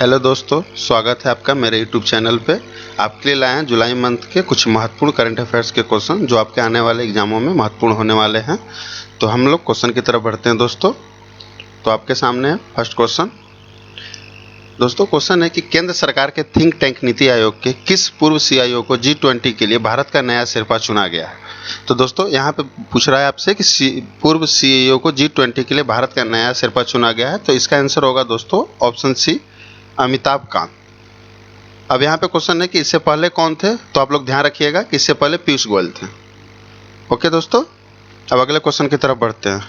Hello दोस्तों, स्वागत है आपका मेरे यूट्यूब चैनल पे। आपके लिए लाए हैं जुलाई मंथ के कुछ महत्वपूर्ण करंट अफेयर्स के क्वेश्चन जो आपके आने वाले एग्जामों में महत्वपूर्ण होने वाले हैं। तो हम लोग क्वेश्चन की तरफ बढ़ते हैं दोस्तों। तो आपके सामने है फर्स्ट क्वेश्चन। दोस्तों क्वेश्चन है कि केंद्र सरकार के थिंक टैंक नीति आयोग के किस पूर्व CIO को G20 के लिए भारत का नया शेरपा चुना गया है। तो दोस्तों यहाँ पे पूछ रहा है आपसे कि पूर्व CIO को G20 के लिए भारत का नया शेरपा चुना गया है। तो इसका आंसर होगा दोस्तों ऑप्शन सी, अमिताभ कांत। अब यहाँ पे क्वेश्चन है कि इससे पहले कौन थे, तो आप लोग ध्यान रखिएगा कि इससे पहले पीयूष गोयल थे। ओके दोस्तों, अब अगले क्वेश्चन की तरफ बढ़ते हैं।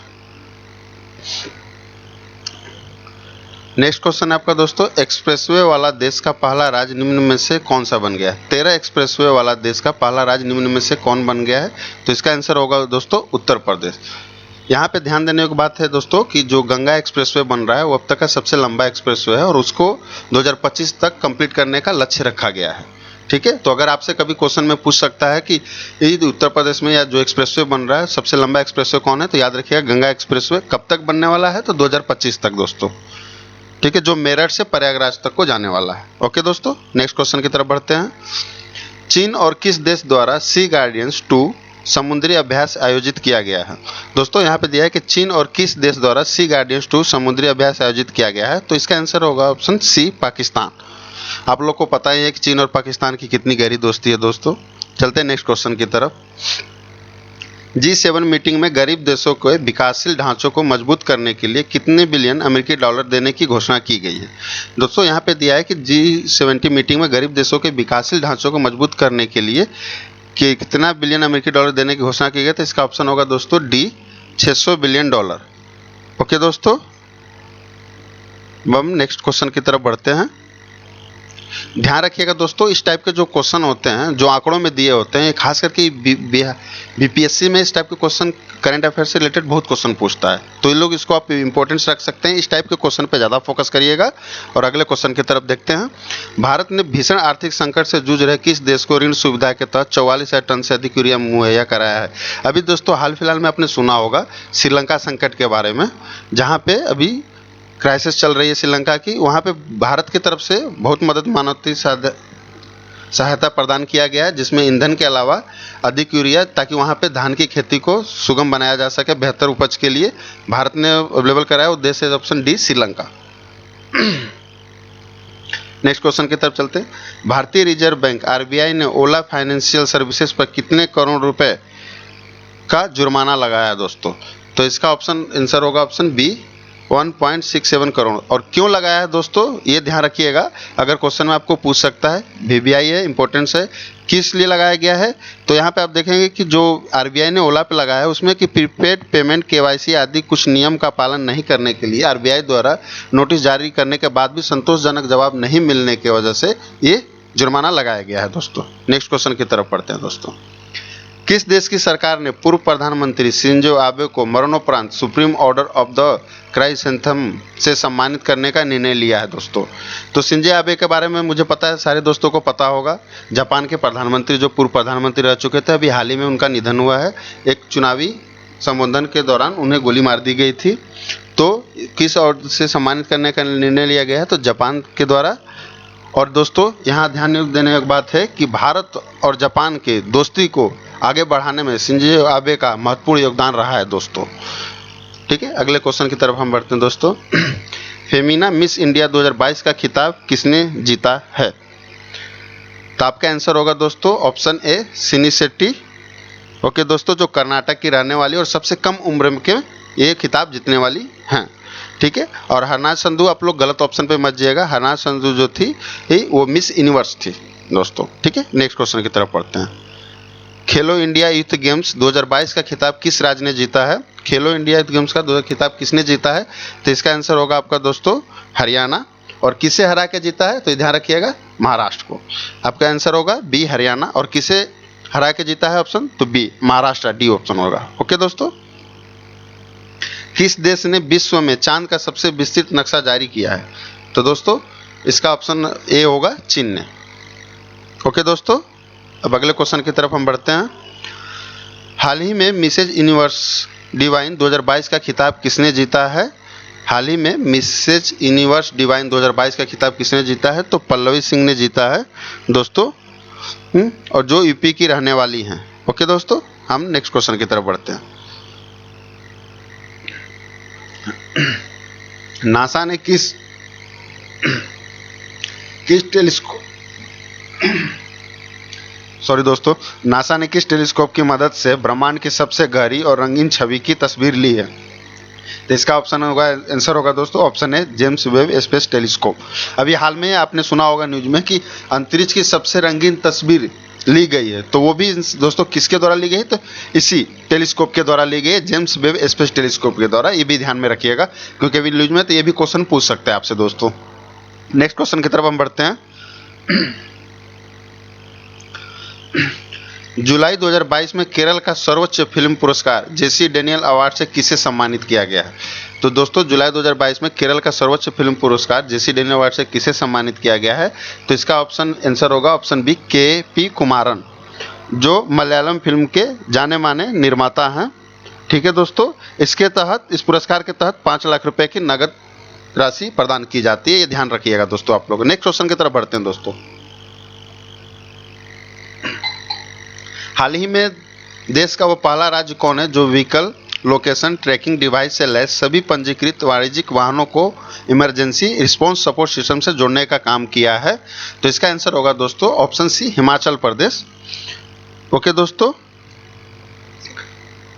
नेक्स्ट क्वेश्चन है आपका दोस्तों, एक्सप्रेसवे वाला देश का पहला राज्य निम्न में से कौन सा बन गया है। 13 एक्सप्रेसवे वाला देश का पहला राज्य निम्न में से कौन बन गया है। तो इसका आंसर होगा दोस्तों उत्तर प्रदेश। यहाँ पे ध्यान देने की बात है दोस्तों कि जो गंगा एक्सप्रेसवे बन रहा है वो अब तक का सबसे लंबा एक्सप्रेसवे है और उसको 2025 तक कंप्लीट करने का लक्ष्य रखा गया है। ठीक है, तो अगर आपसे कभी क्वेश्चन में पूछ सकता है कि उत्तर प्रदेश में या जो एक्सप्रेसवे बन रहा है सबसे लंबा एक्सप्रेसवे कौन है, तो याद रखिएगा गंगा एक्सप्रेसवे। कब तक बनने वाला है, तो 2025 तक दोस्तों। ठीक है, जो मेरठ से प्रयागराज तक को जाने वाला है। ओके दोस्तों, नेक्स्ट क्वेश्चन की तरफ बढ़ते हैं। चीन और किस देश द्वारा सी गार्डियंस 2 समुद्री अभ्यास आयोजित किया गया है। दोस्तों यहाँ पे दिया है कि चीन और किस देश द्वारा सी गार्डियंस 2 समुद्री अभ्यास आयोजित किया गया है। तो इसका आंसर होगा ऑप्शन सी, पाकिस्तान। आप लोग को पता ही है कि चीन और पाकिस्तान की कितनी गहरी दोस्ती है दोस्तों। चलते हैं नेक्स्ट क्वेश्चन की तरफ। G7 मीटिंग में गरीब देशों के विकासशील ढांचों को मजबूत करने के लिए कितने बिलियन अमेरिकी डॉलर देने की घोषणा की गई है। दोस्तों यहाँ पे दिया है कि G70 मीटिंग में गरीब देशों के विकासशील ढांचों को मजबूत करने के लिए कि कितना बिलियन अमेरिकी डॉलर देने की घोषणा की गई। तो इसका ऑप्शन होगा दोस्तों डी, 600 बिलियन डॉलर। ओके दोस्तों, अब हम नेक्स्ट क्वेश्चन की तरफ बढ़ते हैं। ध्यान रखिएगा दोस्तों, इस टाइप के जो क्वेश्चन होते हैं जो आंकड़ों में दिए होते हैं, खास करके BPSC में इस टाइप के क्वेश्चन करंट अफेयर से रिलेटेड बहुत क्वेश्चन पूछता है। तो ये लोग इसको आप इंपॉर्टेंस रख सकते हैं। इस टाइप के क्वेश्चन पे ज़्यादा फोकस करिएगा। और अगले क्वेश्चन की तरफ देखते हैं। भारत ने भीषण आर्थिक संकट से जूझ रहे किस देश को ऋण सुविधा के तहत 44,000 टन से अधिक यूरिया मुहैया कराया है। अभी दोस्तों हाल फिलहाल में आपने सुना होगा श्रीलंका संकट के बारे में, जहाँ पे अभी क्राइसिस चल रही है श्रीलंका की। वहाँ पे भारत की तरफ से बहुत मदद मानवती सहायता प्रदान किया गया है, जिसमें ईंधन के अलावा अधिक यूरिया, ताकि वहाँ पे धान की खेती को सुगम बनाया जा सके बेहतर उपज के लिए भारत ने अवेलेबल कराया। वो देश है option D, Sri Lanka. Next question की तरफ चलते हैं। भारतीय रिजर्व बैंक RBI ने ओला फाइनेंशियल सर्विसेज पर कितने करोड़ रुपए का जुर्माना लगाया है दोस्तों। तो इसका ऑप्शन आंसर होगा ऑप्शन बी, 1.67 करोड़। और क्यों लगाया है दोस्तों, ये ध्यान रखिएगा। अगर क्वेश्चन में आपको पूछ सकता है, VBI है, इंपॉर्टेंस है, किस लिए लगाया गया है। तो यहाँ पे आप देखेंगे कि जो RBI ने ओला पे लगाया है उसमें कि प्रीपेड पेमेंट, KYC आदि कुछ नियम का पालन नहीं करने के लिए RBI द्वारा नोटिस जारी करने के बाद भी संतोषजनक जवाब नहीं मिलने की वजह से ये जुर्माना लगाया गया है दोस्तों। नेक्स्ट क्वेश्चन की तरफ पढ़ते हैं दोस्तों। किस देश की सरकार ने पूर्व प्रधानमंत्री शिंजो आबे को मरणोपरांत सुप्रीम ऑर्डर ऑफ द क्राइसेंथम से सम्मानित करने का निर्णय लिया है दोस्तों। तो शिंजो आबे के बारे में मुझे पता है, सारे दोस्तों को पता होगा। जापान के प्रधानमंत्री जो पूर्व प्रधानमंत्री रह चुके थे, अभी हाल ही में उनका निधन हुआ है। एक चुनावी संबोधन के दौरान उन्हें गोली मार दी गई थी। तो किस ऑर्डर से सम्मानित करने का निर्णय लिया गया है, तो जापान के द्वारा। और दोस्तों यहाँ ध्यान देने की बात है कि भारत और जापान के दोस्ती को आगे बढ़ाने में शिंजो आबे का महत्वपूर्ण योगदान रहा है दोस्तों। ठीक है, अगले क्वेश्चन की तरफ हम बढ़ते हैं दोस्तों। फेमिना मिस इंडिया 2022 का खिताब किसने जीता है। तो आपका आंसर होगा दोस्तों ऑप्शन ए, सिनी शेट्टी। ओके दोस्तों, जो कर्नाटक की रहने वाली और सबसे कम उम्र के ये खिताब जीतने वाली हैं। ठीक है, और हरनाज संधू, आप लोग गलत ऑप्शन पे मत जाइएगा। हरनाज संधू जो थी वो मिस यूनिवर्स थी दोस्तों। ठीक है, नेक्स्ट क्वेश्चन की तरफ पढ़ते हैं। खेलो इंडिया यूथ गेम्स 2022 का खिताब किस राज्य ने जीता है। खेलो इंडिया यूथ गेम्स का खिताब किसने जीता है। तो इसका आंसर होगा आपका दोस्तों हरियाणा। और किसे हरा के जीता है, तो ध्यान रखिएगा महाराष्ट्र को। आपका आंसर होगा बी, हरियाणा। और किसे हरा के जीता है ऑप्शन, तो बी, महाराष्ट्र, डी ऑप्शन होगा। ओके दोस्तों, किस देश ने विश्व में चांद का सबसे विस्तृत नक्शा जारी किया है। तो दोस्तों इसका ऑप्शन ए होगा, चीन ने। ओके दोस्तों, अब अगले क्वेश्चन की तरफ हम बढ़ते हैं। हाल ही में मिसेज यूनिवर्स डिवाइन 2022 का खिताब किसने जीता है। हाल ही में मिसेज यूनिवर्स डिवाइन 2022 का खिताब किसने जीता है? तो पल्लवी सिंह ने जीता है दोस्तों। और जो यूपी की रहने वाली हैं। ओके दोस्तों, हम नेक्स्ट क्वेश्चन की तरफ बढ़ते हैं। नासा ने किस टेलीस्कोप नासा ने किस टेलीस्कोप की मदद से ब्रह्मांड की सबसे गहरी और रंगीन छवि की तस्वीर ली है? तो इसका ऑप्शन होगा, आंसर होगा दोस्तों ऑप्शन है जेम्स वेब स्पेस टेलीस्कोप। अभी हाल में आपने सुना होगा न्यूज में कि अंतरिक्ष की सबसे रंगीन तस्वीर ली गई है, तो वो भी दोस्तों किसके द्वारा ली गई? तो इसी टेलीस्कोप के द्वारा ली गई है, जेम्स वेब स्पेस टेलीस्कोप के द्वारा। ये भी ध्यान में रखिएगा, क्योंकि अभी न्यूज में तो ये भी क्वेश्चन पूछ सकते हैं आपसे दोस्तों। नेक्स्ट क्वेश्चन की तरफ हम बढ़ते हैं। जुलाई 2022 में केरल का सर्वोच्च फिल्म पुरस्कार जेसी डेनियल अवार्ड से किसे सम्मानित किया गया है? तो दोस्तों जुलाई 2022 में केरल का सर्वोच्च फिल्म पुरस्कार जेसी डेनियल अवार्ड से किसे सम्मानित किया गया है? तो इसका ऑप्शन आंसर होगा ऑप्शन बी के.पी. कुमारन, जो मलयालम फिल्म के जाने माने निर्माता हैं। ठीक है दोस्तों, इसके तहत, इस पुरस्कार के तहत 5 लाख रुपए की नगद राशि प्रदान की जाती है। ये ध्यान रखिएगा दोस्तों आप लोग। नेक्स्ट क्वेश्चन की तरफ बढ़ते हैं दोस्तों। हाल ही में देश का वो पहला राज्य कौन है जो व्हीकल लोकेशन ट्रैकिंग डिवाइस से लैस सभी पंजीकृत वाणिज्यिक वाहनों को इमरजेंसी रिस्पांस सपोर्ट सिस्टम से जोड़ने का काम किया है? तो इसका आंसर होगा दोस्तों option C Himachal Pradesh. Okay दोस्तों,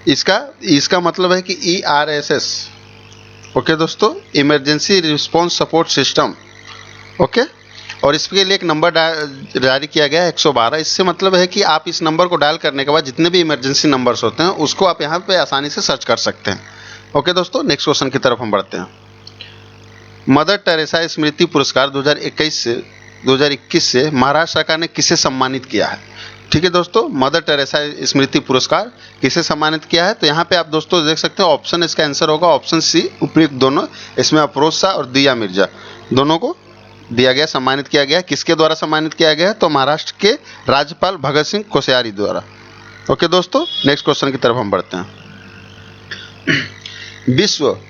इसका मतलब है कि ERSS। ओके दोस्तों, emergency response support system. Okay, और इसके लिए एक नंबर जारी किया गया है 112। इससे मतलब है कि आप इस नंबर को डायल करने के बाद जितने भी इमरजेंसी नंबर्स होते हैं उसको आप यहाँ पे आसानी से सर्च कर सकते हैं। ओके दोस्तों, नेक्स्ट क्वेश्चन की तरफ हम बढ़ते हैं। मदर टेरेसा स्मृति पुरस्कार 2021 से महाराष्ट्र सरकार ने किसे सम्मानित किया है? ठीक है दोस्तों, मदर टेरेसा स्मृति पुरस्कार किसे सम्मानित किया है? तो यहाँ पे आप दोस्तों देख सकते हैं ऑप्शन, इसका आंसर होगा ऑप्शन सी उपयुक्त दोनों। इसमें अफरोज शाह और दिया मिर्जा दोनों को दिया गया, सम्मानित किया गया। किसके द्वारा सम्मानित किया गया? तो महाराष्ट्र के राज्यपाल भगत सिंह कोश्यारी द्वारा। ओके दोस्तों, नेक्स्ट क्वेश्चन की तरफ हम बढ़ते हैं।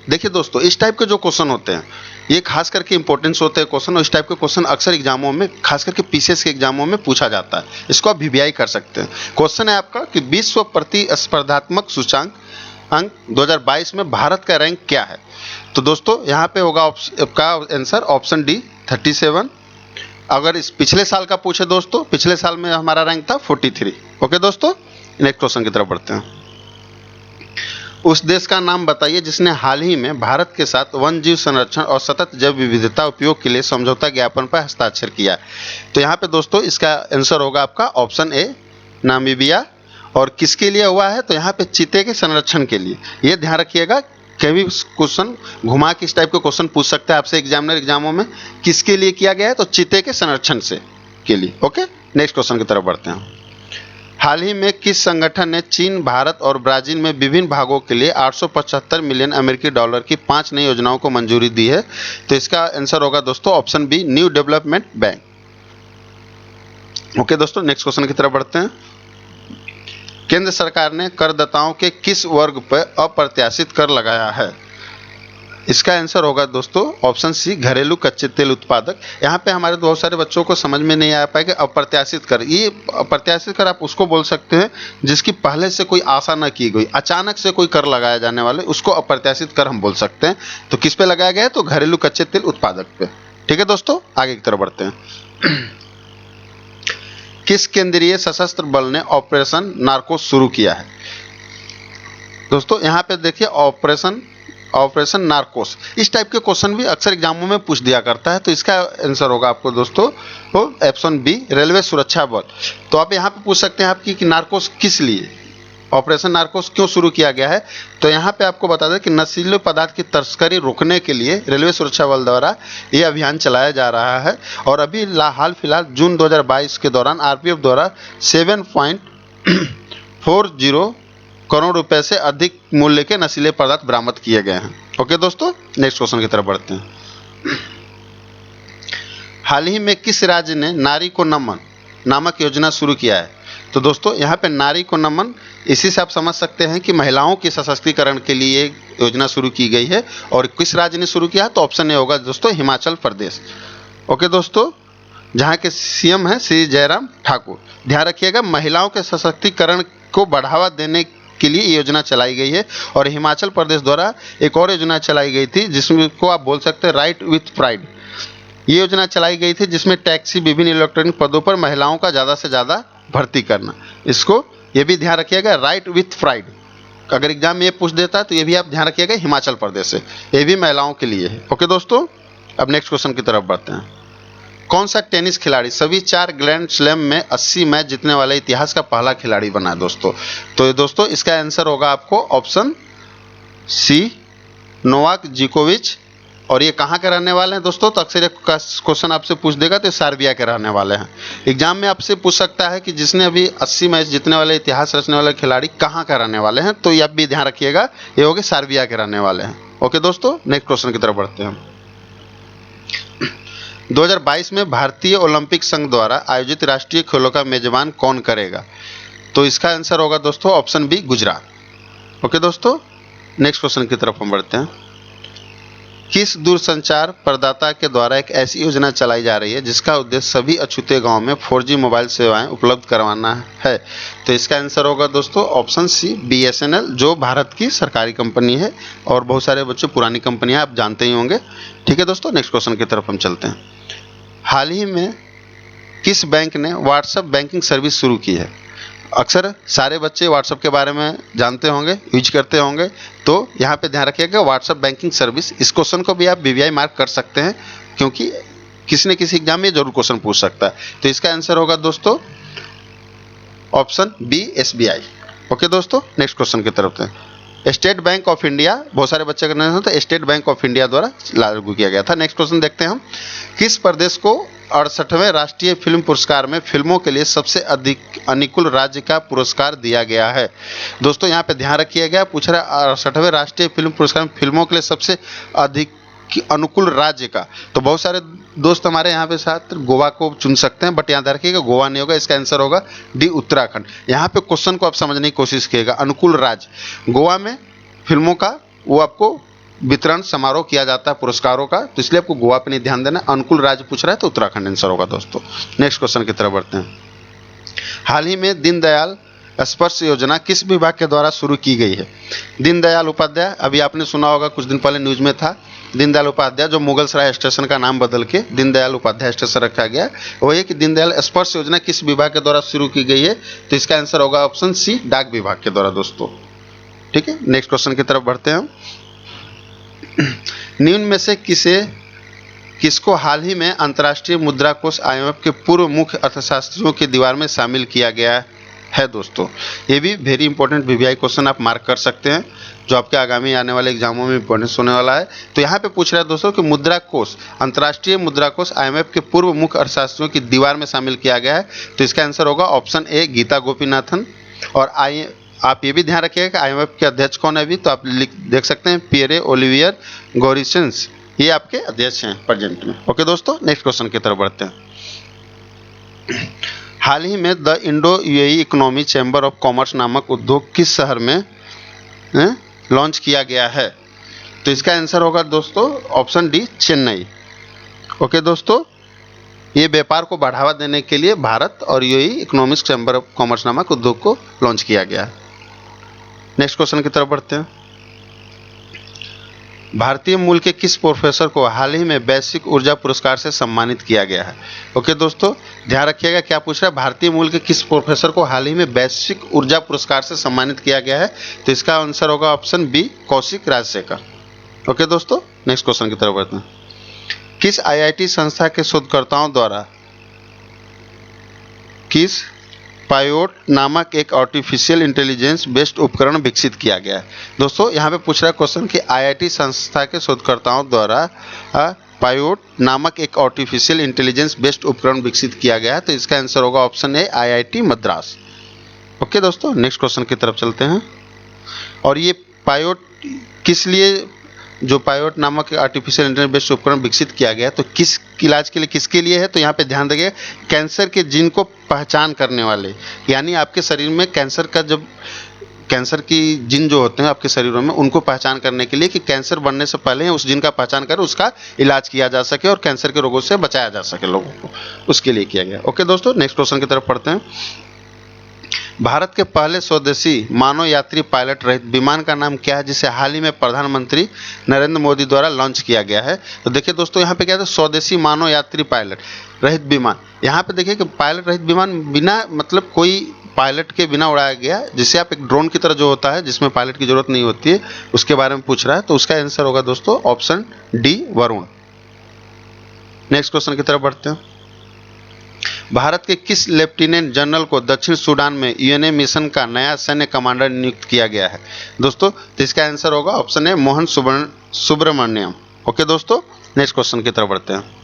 देखिए दोस्तों, इस टाइप के जो क्वेश्चन होते हैं ये खास करके इंपॉर्टेंस होते हैं क्वेश्चन, और इस टाइप के क्वेश्चन अक्सर एग्जामों में, खास करके पीसीएस के एग्जामों में पूछा जाता है। इसको आप वीवीआई कर सकते हैं। क्वेश्चन है आपका कि विश्व प्रतिस्पर्धात्मक सूचांक अंक 2022 में भारत का रैंक क्या है? तो दोस्तों यहाँ पे होगा आपका आंसर ऑप्शन डी 37। अगर इस पिछले साल का पूछे दोस्तों, पिछले साल में हमारा रैंक था 43। ओके दोस्तों, नेक्स्ट क्वेश्चन की तरफ बढ़ते हैं। उस देश का नाम बताइए जिसने हाल ही में भारत के साथ वन जीव संरक्षण और सतत जैव विविधता उपयोग के लिए समझौता ज्ञापन पर हस्ताक्षर किया। तो यहाँ पे दोस्तों इसका आंसर होगा आपका ऑप्शन ए नामीबिया। और किसके लिए हुआ है? तो यहाँ पे चीते के संरक्षण के लिए। ये ध्यान रखिएगा, कभी क्वेश्चन घुमा के इस टाइप के क्वेश्चन पूछ सकते हैं आपसे एग्जामिनर एग्जामों में। किसके लिए किया गया है? तो चीते के संरक्षण से के लिए। ओके, नेक्स्ट क्वेश्चन की तरफ बढ़ते हैं। हाल ही में किस संगठन ने चीन, भारत और ब्राजील में विभिन्न भागों के लिए 875 मिलियन अमेरिकी डॉलर की 5 नई योजनाओं को मंजूरी दी है? तो इसका आंसर होगा दोस्तों option B new development bank. Okay दोस्तों, नेक्स्ट क्वेश्चन की तरफ बढ़ते हैं। केंद्र सरकार ने करदाताओं के किस वर्ग पर अप्रत्याशित कर लगाया है? इसका आंसर होगा दोस्तों ऑप्शन सी घरेलू कच्चे तेल उत्पादक। यहाँ पे हमारे बहुत सारे बच्चों को समझ में नहीं आ पाएगा अप्रत्याशित कर। ये अप्रत्याशित कर आप उसको बोल सकते हैं जिसकी पहले से कोई आशा न की गई, अचानक से कोई कर लगाया जाने वाले, उसको अप्रत्याशित कर हम बोल सकते हैं। तो किस पे लगाया गया है? तो घरेलू कच्चे तेल उत्पादक पे। ठीक है दोस्तों, आगे की तरफ बढ़ते हैं। किस केंद्रीय सशस्त्र बल ने ऑपरेशन नार्कोस शुरू किया है? दोस्तों यहाँ पे देखिए ऑपरेशन नार्कोस, इस टाइप के क्वेश्चन भी अक्सर एग्जामों में पूछ दिया करता है। तो इसका आंसर होगा आपको दोस्तों ऑप्शन बी रेलवे सुरक्षा बल। तो आप यहाँ पे पूछ सकते हैं आपकी कि नार्कोस किस लिए, ऑपरेशन नार्कोस क्यों शुरू किया गया है? तो यहाँ पे आपको बता दें कि नशीले पदार्थ की तस्करी रोकने के लिए रेलवे सुरक्षा बल द्वारा ये अभियान चलाया जा रहा है। और अभी हाल फिलहाल जून 2022 के दौरान आरपीएफ द्वारा 7.40 करोड़ रुपए से अधिक मूल्य के नशीले पदार्थ बरामद किए गए हैं। ओके दोस्तों, नेक्स्ट क्वेश्चन की तरफ बढ़ते हैं। हाल ही में किस राज्य ने नारी को नमन नामक योजना शुरू किया है? तो दोस्तों यहाँ पे नारी को नमन, इसी से आप समझ सकते हैं कि महिलाओं के सशक्तिकरण के लिए योजना शुरू की गई है। और किस राज्य ने शुरू किया, तो ऑप्शन ए होगा दोस्तों हिमाचल प्रदेश। ओके दोस्तों, जहाँ के सीएम हैं श्री जयराम ठाकुर। ध्यान रखिएगा, महिलाओं के सशक्तिकरण को बढ़ावा देने के लिए ये योजना चलाई गई है। और हिमाचल प्रदेश द्वारा एक और योजना चलाई गई थी जिसमें को आप बोल सकते हैं राइट विथ प्राइड। ये योजना चलाई गई थी जिसमें टैक्सी, विभिन्न इलेक्ट्रॉनिक पदों पर महिलाओं का ज़्यादा से ज़्यादा भर्ती करना। इसको ये भी ध्यान रखिएगा, राइट विथ प्राइड। अगर एग्जाम में ये पूछ देता है तो ये भी आप ध्यान रखिएगा, हिमाचल प्रदेश से, ये भी महिलाओं के लिए है। ओके दोस्तों, अब नेक्स्ट क्वेश्चन की तरफ बढ़ते हैं। कौन सा टेनिस खिलाड़ी सभी 4 ग्रैंड स्लैम में 80 मैच जीतने वाले इतिहास का पहला खिलाड़ी बना है दोस्तों? तो दोस्तों इसका आंसर होगा आपको ऑप्शन सी, नोवाक जोकोविच। और ये कहाँ के रहने वाले हैं दोस्तों? तो अक्सर क्वेश्चन आपसे पूछ देगा तो सर्बिया के रहने वाले हैं। एग्जाम में आपसे पूछ सकता है कि जिसने अभी 80 मैच जीतने वाले, इतिहास रचने वाले खिलाड़ी कहाँ का रहने वाले हैं, तो ये आप भी ध्यान रखिएगा, ये होंगे सर्बिया के रहने वाले हैं। ओके दोस्तों, नेक्स्ट क्वेश्चन की तरफ बढ़ते हैं। 2022 में भारतीय ओलंपिक संघ द्वारा आयोजित राष्ट्रीय खेलों का मेजबान कौन करेगा? तो इसका आंसर होगा दोस्तों ऑप्शन बी, गुजरात। ओके दोस्तों, नेक्स्ट क्वेश्चन की तरफ हम बढ़ते हैं। किस दूरसंचार प्रदाता के द्वारा एक ऐसी योजना चलाई जा रही है जिसका उद्देश्य सभी अछूते गांव में 4G मोबाइल सेवाएं उपलब्ध करवाना है? तो इसका आंसर होगा दोस्तों ऑप्शन सी, BSNL, जो भारत की सरकारी कंपनी है और बहुत सारे बच्चे पुरानी कंपनियां आप जानते ही होंगे। ठीक है दोस्तों, नेक्स्ट क्वेश्चन की तरफ हम चलते हैं। हाल ही में किस बैंक ने व्हाट्सएप बैंकिंग सर्विस शुरू की है? अक्सर सारे बच्चे व्हाट्सएप के बारे में जानते होंगे, यूज करते होंगे, तो यहाँ पे ध्यान रखिएगा व्हाट्सएप बैंकिंग सर्विस। इस क्वेश्चन को भी आप VVI मार्क कर सकते हैं क्योंकि किसी न किसी एग्जाम में जरूर क्वेश्चन पूछ सकता है। तो इसका आंसर होगा दोस्तों ऑप्शन बी, SBI। ओके दोस्तों, नेक्स्ट क्वेश्चन की तरफ हैं। स्टेट बैंक ऑफ इंडिया, बहुत सारे बच्चे का नाम था, स्टेट बैंक ऑफ इंडिया द्वारा लागू किया गया था। नेक्स्ट क्वेश्चन देखते हैं हम। किस प्रदेश को 68वें राष्ट्रीय फिल्म पुरस्कार में फिल्मों के लिए सबसे अधिक अनुकूल राज्य का पुरस्कार दिया गया है? दोस्तों यहाँ पे ध्यान रखिएगा, पूछ रहा है 68वें राष्ट्रीय फिल्म पुरस्कार में फिल्मों के लिए सबसे अधिक अनुकूल राज्य का। तो बहुत सारे दोस्त हमारे यहाँ पे साथ गोवा को चुन सकते हैं, बट यहाँ रखिएगा गोवा नहीं होगा, इसका आंसर होगा डी, उत्तराखंड। यहाँ पे क्वेश्चन को आप समझने की कोशिश कीजिएगा। अनुकूल राज्य, गोवा में फिल्मों का वो आपको वितरण समारोह किया जाता है पुरस्कारों का, तो इसलिए आपको गोवा पे नहीं ध्यान देना। अनुकूल राज्य पूछ रहा है तो उत्तराखंड आंसर होगा दोस्तों। नेक्स्ट क्वेश्चन की तरफ बढ़ते हैं। हाल ही में दीनदयाल स्पर्श योजना किस विभाग के द्वारा शुरू की गई है? दीनदयाल उपाध्याय, अभी आपने सुना होगा, कुछ दिन पहले न्यूज में था, दीनदयाल उपाध्याय, जो मुगल सराय स्टेशन का नाम बदल के दीनदयाल उपाध्याय स्टेशन रखा गया, वो है कि दीनदयाल स्पर्श योजना किस विभाग के द्वारा शुरू की गई है? तो इसका आंसर होगा ऑप्शन सी, डाक विभाग के द्वारा दोस्तों। ठीक है, नेक्स्ट क्वेश्चन की तरफ बढ़ते हैं हम। निम्न में से किसको हाल ही में अंतर्राष्ट्रीय मुद्रा कोष IMF के पूर्व मुख्य अर्थशास्त्रियों की दीवार में शामिल किया गया है दोस्तों? ये भी वेरी इंपॉर्टेंट VVI क्वेश्चन आप मार्क कर सकते हैं, जो आपके आगामी आने वाले एग्जामों में इंपॉर्टेंस होने वाला है। तो यहाँ पे पूछ रहा है दोस्तों कि मुद्रा कोष, अंतर्राष्ट्रीय मुद्रा कोष IMF के पूर्व मुख्य अर्थशास्त्रियों की दीवार में शामिल किया गया है। तो इसका आंसर होगा ऑप्शन ए, गीता गोपीनाथन। और आप ये भी ध्यान रखिएगा कि IMF के अध्यक्ष कौन है अभी, तो आप देख सकते हैं पियरे ओलिवियर गॉरिसेंस, ये आपके अध्यक्ष हैं प्रेजेंट में। ओके दोस्तों, नेक्स्ट क्वेश्चन की तरफ बढ़ते हैं। हाल ही में the Indo UAE economy chamber of commerce नामक उद्योग किस शहर में लॉन्च किया गया है? तो इसका आंसर होगा दोस्तों ऑप्शन डी, चेन्नई। ओके दोस्तों, ये व्यापार को बढ़ावा देने के लिए भारत और UAE economic chamber of commerce नामक उद्योग को लॉन्च किया गया है। नेक्स्ट क्वेश्चन की तरफ बढ़ते हैं। भारतीय मूल के किस प्रोफेसर को हाल ही में वैश्विक ऊर्जा पुरस्कार से सम्मानित किया गया है? ओके दोस्तों, ध्यान रखिएगा क्या पूछ रहा है, भारतीय मूल के किस प्रोफेसर को हाल ही में वैश्विक ऊर्जा पुरस्कार से सम्मानित किया गया है? तो इसका आंसर होगा option B, Kaushik Rajshekhar. Okay दोस्तों, नेक्स्ट क्वेश्चन की तरफ बढ़ते हैं। किस IIT संस्था के शोधकर्ताओं द्वारा किस पायोट नामक एक आर्टिफिशियल इंटेलिजेंस बेस्ड उपकरण विकसित किया गया है? दोस्तों यहाँ पे पूछ रहा है क्वेश्चन कि IIT संस्था के शोधकर्ताओं द्वारा पायोट नामक एक आर्टिफिशियल इंटेलिजेंस बेस्ड उपकरण विकसित किया गया है। तो इसका आंसर होगा ऑप्शन ए, IIT मद्रास। ओके दोस्तों, नेक्स्ट क्वेश्चन की तरफ चलते हैं। और ये पायोट किस लिए जो पायोट नामक आर्टिफिशियल इंटेलिजेंस बेस्ड उपकरण विकसित किया गया है, तो किस इलाज के लिए, किसके लिए है, तो यहाँ पे ध्यान देंगे कैंसर के जीन को पहचान करने वाले, यानी आपके शरीर में कैंसर का जब कैंसर की जीन जो होते हैं आपके शरीरों में, उनको पहचान करने के लिए कि कैंसर बनने से पहले उस जीन का पहचान कर उसका इलाज किया जा सके और कैंसर के रोगों से बचाया जा सके लोगों को, उसके लिए किया गया। ओके दोस्तों, नेक्स्ट क्वेश्चन की तरफ पढ़ते हैं। भारत के पहले स्वदेशी मानव यात्री पायलट रहित विमान का नाम क्या है, जिसे हाल ही में प्रधानमंत्री नरेंद्र मोदी द्वारा लॉन्च किया गया है? तो देखिए दोस्तों, यहाँ पे क्या है, स्वदेशी मानव यात्री पायलट रहित विमान। यहाँ पे देखिए कि पायलट रहित विमान बिना मतलब कोई पायलट के बिना उड़ाया गया, जिससे आप एक ड्रोन की तरह जो होता है जिसमें पायलट की जरूरत नहीं होती है, उसके बारे में पूछ रहा है। तो उसका आंसर होगा दोस्तों option D, Varun. Next question की तरफ बढ़ते हैं। भारत के किस लेफ्टिनेंट जनरल को दक्षिण सूडान में यूएनए मिशन का नया सैन्य कमांडर नियुक्त किया गया है? दोस्तों, तो इसका आंसर होगा option A, Mohan Subramanyam. Okay दोस्तों, नेक्स्ट क्वेश्चन की तरफ बढ़ते हैं।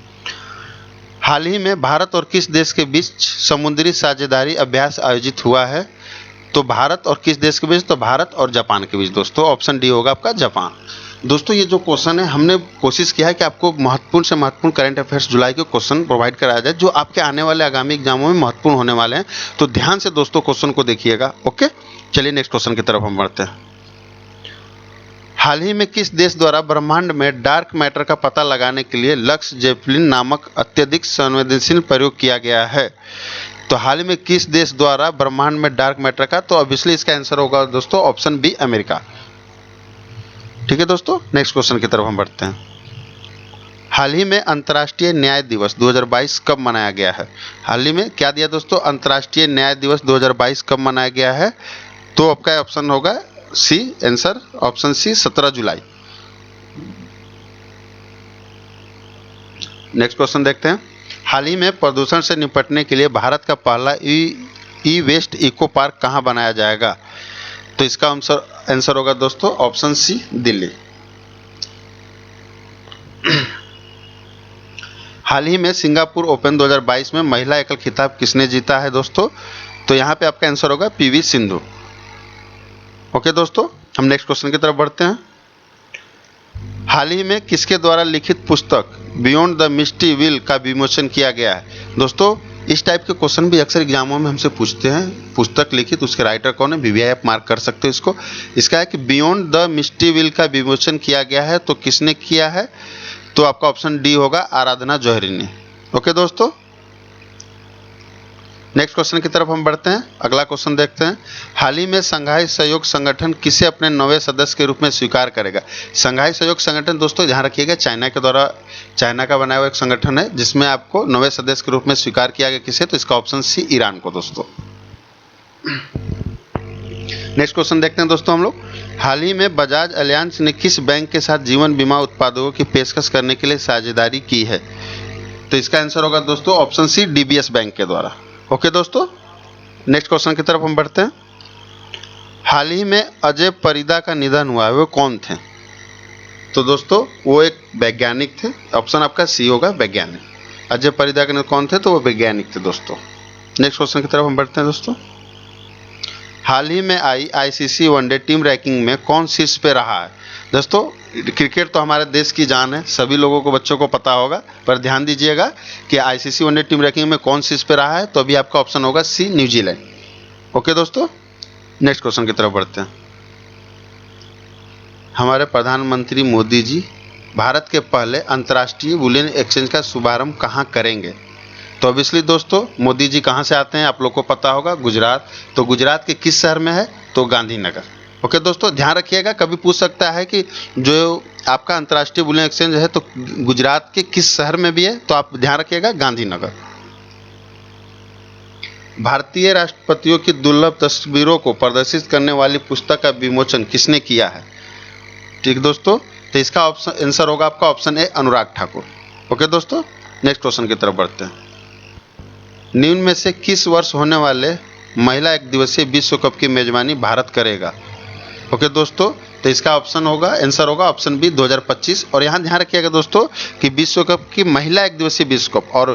हाल ही में भारत और किस देश के बीच समुद्री साझेदारी अभ्यास आयोजित हुआ है? तो भारत और किस देश के बीच? तो भारत और जापान के बीच दोस्तों, ऑप्शन डी होगा आपका जापान। दोस्तों, ये जो क्वेश्चन है हमने कोशिश किया है कि आपको महत्वपूर्ण से महत्वपूर्ण करंट अफेयर्स जुलाई के क्वेश्चन प्रोवाइड कराया जाए, जो आपके आने वाले आगामी एग्जामों में महत्वपूर्ण होने वाले हैं। तो ध्यान से दोस्तों क्वेश्चन को देखिएगा। ओके, चलिए नेक्स्ट क्वेश्चन की तरफ हम बढ़ते हैं। हाल ही में किस देश द्वारा ब्रह्मांड में डार्क मैटर का पता लगाने के लिए लक्स जेपलिन नामक अत्यधिक संवेदनशील प्रयोग किया गया है? तो हाल ही में किस देश द्वारा ब्रह्मांड में डार्क मैटर का, तो ऑब्वियसली इसका आंसर होगा दोस्तों ऑप्शन बी, अमेरिका। ठीक है दोस्तों, नेक्स्ट क्वेश्चन की तरफ हम बढ़ते हैं। हाल ही में अंतर्राष्ट्रीय न्याय दिवस 2022 कब मनाया गया है? हाल ही में क्या दिया दोस्तों, अंतर्राष्ट्रीय न्याय दिवस 2022 कब मनाया गया है? तो आपका ऑप्शन होगा सी, आंसर ऑप्शन सी, 17 जुलाई। नेक्स्ट क्वेश्चन देखते हैं। हाल ही में प्रदूषण से निपटने के लिए भारत का पहला ई वेस्ट इको पार्क कहाँ बनाया जाएगा? तो इसका आंसर होगा दोस्तों ऑप्शन सी, दिल्ली। हाल ही में सिंगापुर ओपन 2022 में महिला एकल खिताब किसने जीता है दोस्तों? तो यहाँ पे आपका आंसर होगा पीवी सिंधु। ओके दोस्तों, हम नेक्स्ट क्वेश्चन की तरफ बढ़ते हैं। हाल ही में किसके द्वारा लिखित पुस्तक बियॉन्ड द मिस्टी विल का विमोचन किया गया है? दोस्तों, इस टाइप के क्वेश्चन भी अक्सर एग्जामों में हमसे पूछते हैं। पुस्तक लिखित, उसके राइटर कौन है, वीवीआई आप मार्क कर सकते हो इसको। इसका है कि बियॉन्ड द मिस्टी विल का विमोचन किया गया है, तो किसने किया है? तो आपका ऑप्शन डी होगा, आराधना जौहरी ने। ओके दोस्तों, नेक्स्ट क्वेश्चन की तरफ हम बढ़ते हैं। अगला क्वेश्चन देखते हैं। हाल ही में संघाई सहयोग संगठन किसे अपने नवे सदस्य के रूप में स्वीकार करेगा? संघाई सहयोग संगठन दोस्तों ध्यान रखिएगा, चाइना के द्वारा, चाइना का बनाया हुआ एक संगठन है, जिसमें आपको नवे सदस्य के रूप में स्वीकार किया गया किसे? तो इसका ऑप्शन सी, ईरान को दोस्तों। नेक्स्ट क्वेश्चन देखते हैं दोस्तों हम लोग। हाल ही में बजाज अलियांज ने किस बैंक के साथ जीवन बीमा उत्पादों की पेशकश करने के लिए साझेदारी की है? तो इसका आंसर होगा दोस्तों ऑप्शन सी, डीबीएस बैंक के द्वारा। ओके दोस्तों, नेक्स्ट क्वेश्चन की तरफ हम बढ़ते हैं। हाल ही में अजय परिदा का निधन हुआ है, वो कौन थे? तो दोस्तों वो एक वैज्ञानिक थे, ऑप्शन आपका सी होगा, वैज्ञानिक। अजय परिदा के कौन थे? तो वो वैज्ञानिक थे दोस्तों। नेक्स्ट क्वेश्चन की तरफ हम बढ़ते हैं दोस्तों। हाल ही में आई आईसीसी वनडे टीम रैंकिंग में कौन शीर्ष पे रहा है? दोस्तों, क्रिकेट तो हमारे देश की जान है, सभी लोगों को, बच्चों को पता होगा, पर ध्यान दीजिएगा कि आईसीसी वनडे टीम रैंकिंग में कौन शीर्ष पे रहा है। तो अभी आपका ऑप्शन होगा सी, न्यूजीलैंड। ओके दोस्तों, नेक्स्ट क्वेश्चन की तरफ बढ़ते हैं। हमारे प्रधानमंत्री मोदी जी भारत के पहले अंतर्राष्ट्रीय बुलियन एक्सचेंज का शुभारंभ कहाँ करेंगे? तो ऑब्वियसली दोस्तों मोदी जी कहाँ से आते हैं, आप लोग को पता होगा, गुजरात। तो गुजरात के किस शहर में है? तो गांधीनगर। ओके दोस्तों, ध्यान रखिएगा, कभी पूछ सकता है कि जो आपका अंतर्राष्ट्रीय बुलियन एक्सचेंज है तो गुजरात के किस शहर में भी है? तो आप ध्यान रखिएगा, गांधीनगर। भारतीय राष्ट्रपतियों की दुर्लभ तस्वीरों को प्रदर्शित करने वाली पुस्तक का विमोचन किसने किया है? ठीक दोस्तों, तो इसका ऑप्शन आंसर होगा आपका option A, Anurag Thakur. Okay दोस्तों, नेक्स्ट क्वेश्चन की तरफ बढ़ते हैं। निम्न में से किस वर्ष होने वाले महिला एक दिवसीय विश्व कप की मेजबानी भारत करेगा? ओके दोस्तों, तो इसका ऑप्शन होगा, आंसर होगा ऑप्शन बी, 2025। और यहाँ ध्यान रखिएगा दोस्तों कि विश्व कप की महिला एक दिवसीय विश्व कप और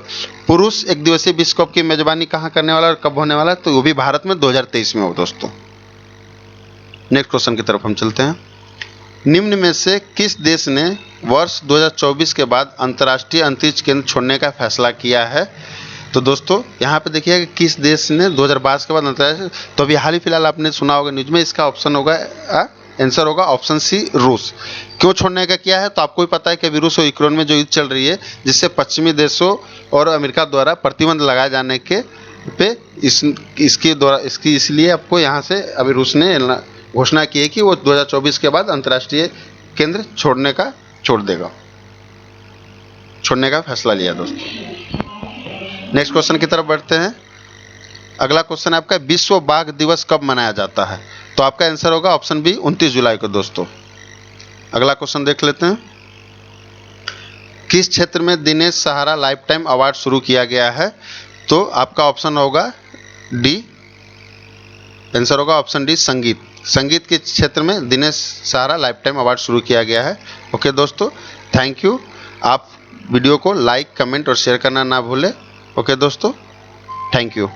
पुरुष एक दिवसीय विश्व कप की मेजबानी कहाँ करने वाला और कब होने वाला है? तो वो भी भारत में 2023 में हो दोस्तों। नेक्स्ट क्वेश्चन की तरफ हम चलते हैं। निम्न में से किस देश ने वर्ष 2024 के बाद अंतर्राष्ट्रीय अंतरिक्ष केंद्र छोड़ने का फैसला किया है? तो दोस्तों यहाँ पे देखिए कि किस देश ने 2022 के बाद अंतर्राष्ट्रीय, तो अभी हाल ही फिलहाल आपने सुना होगा न्यूज में, इसका ऑप्शन होगा आंसर होगा ऑप्शन सी, रूस। क्यों छोड़ने का किया है? तो आपको भी पता है कि अभी रूस और यूक्रेन में जो युद्ध चल रही है, जिससे पश्चिमी देशों और अमेरिका द्वारा प्रतिबंध लगाए जाने के पे इसकी इसलिए आपको यहाँ से अभी रूस ने घोषणा की है कि वो 2024 के बाद अंतर्राष्ट्रीय केंद्र छोड़ने का फैसला लिया दोस्तों। नेक्स्ट क्वेश्चन की तरफ बढ़ते हैं। अगला क्वेश्चन आपका, विश्व बाघ दिवस कब मनाया जाता है? तो आपका आंसर होगा ऑप्शन बी, 29 जुलाई को दोस्तों। अगला क्वेश्चन देख लेते हैं। किस क्षेत्र में दिनेश सहारा लाइफ टाइम अवार्ड शुरू किया गया है? तो आपका ऑप्शन होगा डी, आंसर होगा ऑप्शन डी, संगीत के क्षेत्र में दिनेश सहारा लाइफ टाइम अवार्ड शुरू किया गया है। ओके दोस्तों, थैंक यू। आप वीडियो को लाइक, कमेंट और शेयर करना ना भूलें। ओके दोस्तों, थैंक यू।